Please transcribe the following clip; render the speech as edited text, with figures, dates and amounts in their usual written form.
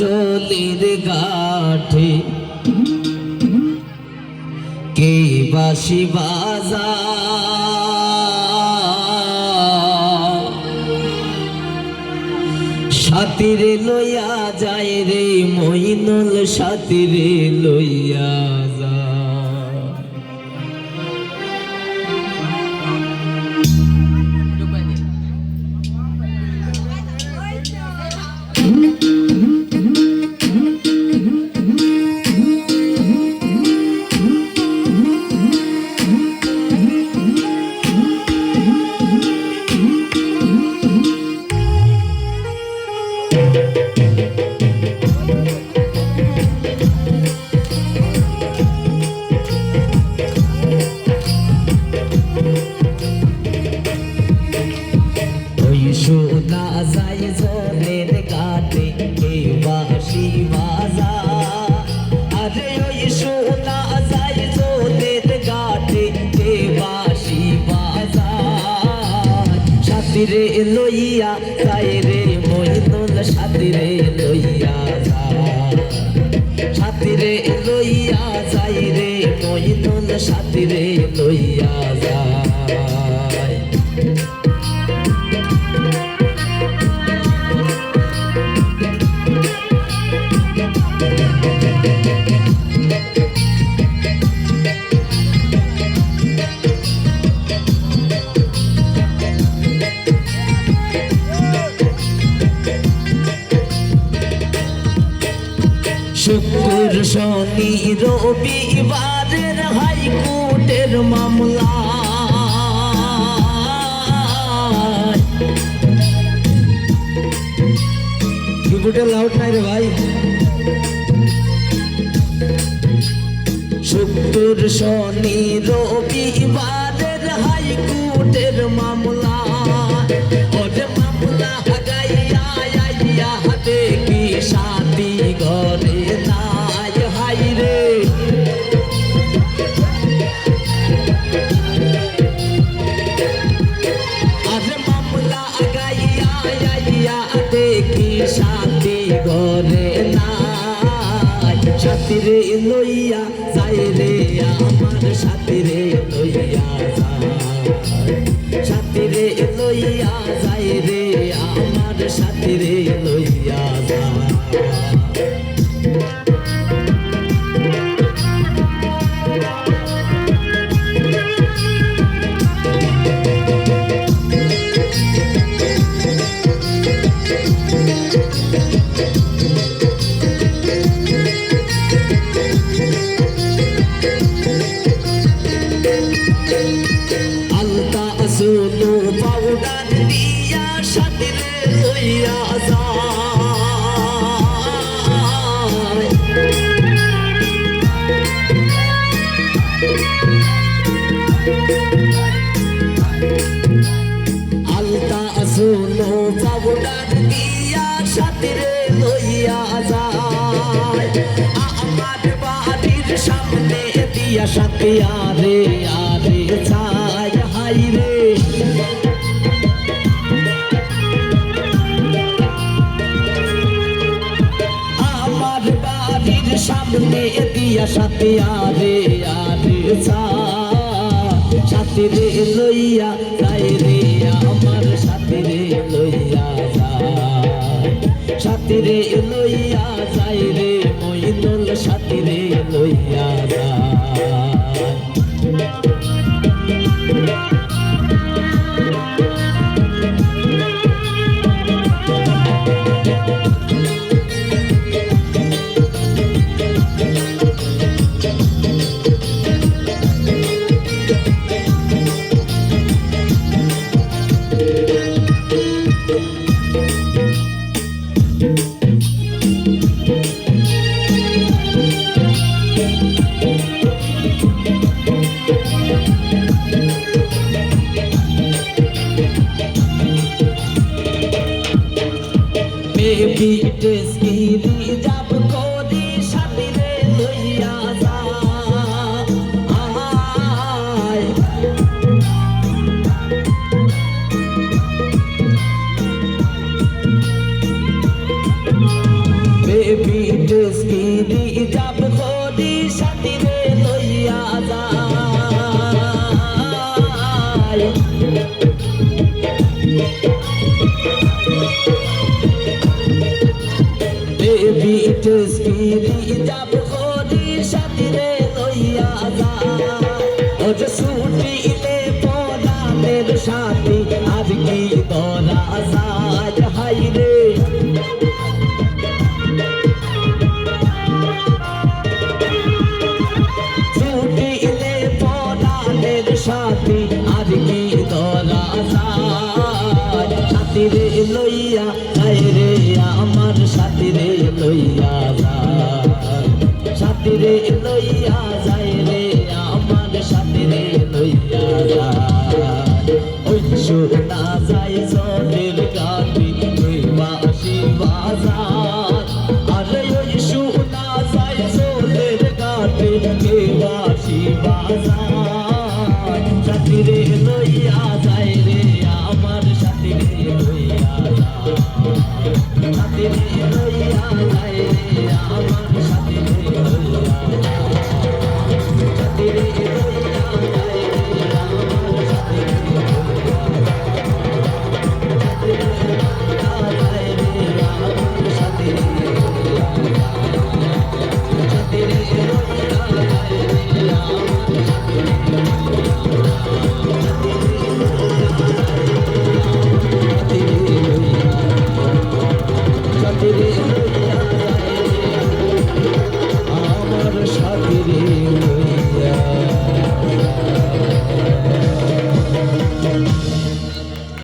চলির গাঠে কে বাঁশি বাজা সাথীরে লইয়া যায় রে মইনুল সাথীরে লইয়া যা শোনা যায় জলের ঘাটে কে বাঁশি বাজা আরে ওই শোনা যায় জলের ঘাটে কে বাঁশি বাজা সাথীরে লইয়া যায় রে মইনুল সাথীরে লইয়া যা সাথীরে লইয়া যায় রে মইনুল সাথীরে লইয়া যায় শুক্র শনি রবিবারের হাইকোর্টের মামলা কিবোর্ডে লাউড নাই রে ভাই শুক্র শনি রবিবারের হাইকোর্টের মামলা ওরে মামলা গাইয়া আইয়া দেখি শান্তি ঘরে নাই হাই রে আরে মামলা গাইয়া আইয়া দেখি শান্তি ঘরে নাই সাথীরে লইয়া যায় রে আমার সাথীরে লইয়া যায় সাথীরে লইয়া যায় রে আমার সাথীরে লইয়া যায় আলতা সুনো পাউডার দিয়া সাথীরে লইয়া যায় আলতা সুনো পাউডার দিয়া সাথীরে লইয়া যায় আমার বাড়ির সামনে দিয়া সাথী আরে আরে যায় হাই রে আমার বাড়ির সামনে দিয়া সাথী আরে আরে যায় সাথীরে লইয়া যায় রে আমার সাথীরে লইয়া যায় সাথীরে লইয়া যায় রে মইনুল সাথীরে লইয়া যায় বেবি টেস্কিরি যাব করি সাথীরে লইয়া যায় বেবি টেস্কিরি যাব খোদি সাথী রে লইয়া যায় বেবি টেস্কিরি যাব খোদি সাথী রে লইয়া যায় ওর ছুটিলে পরাণের সাথী আর কি তোরা যায় হাই রে ছুটিলে পরাণের সাথী আর কি তোরা যায় সাথী রে লইয়া যায় রে আমার সাথী রে লইয়া যায় সাথী রে লইয়া যায় রে আমার সাথী রে লইয়া যায় ওই শোনা যায় জলের গাড়ি ওই বাঁশি বাজার আরে ওই শোনা যায় জলের গাড়ি কে বাঁশি বাজার সাথী রে লইয়া যায় রে আমার সাথী রে লইয়া যায় সাথী রে লইয়া যায় রে আমার সাথী রে লইয়া যায় সাথী রে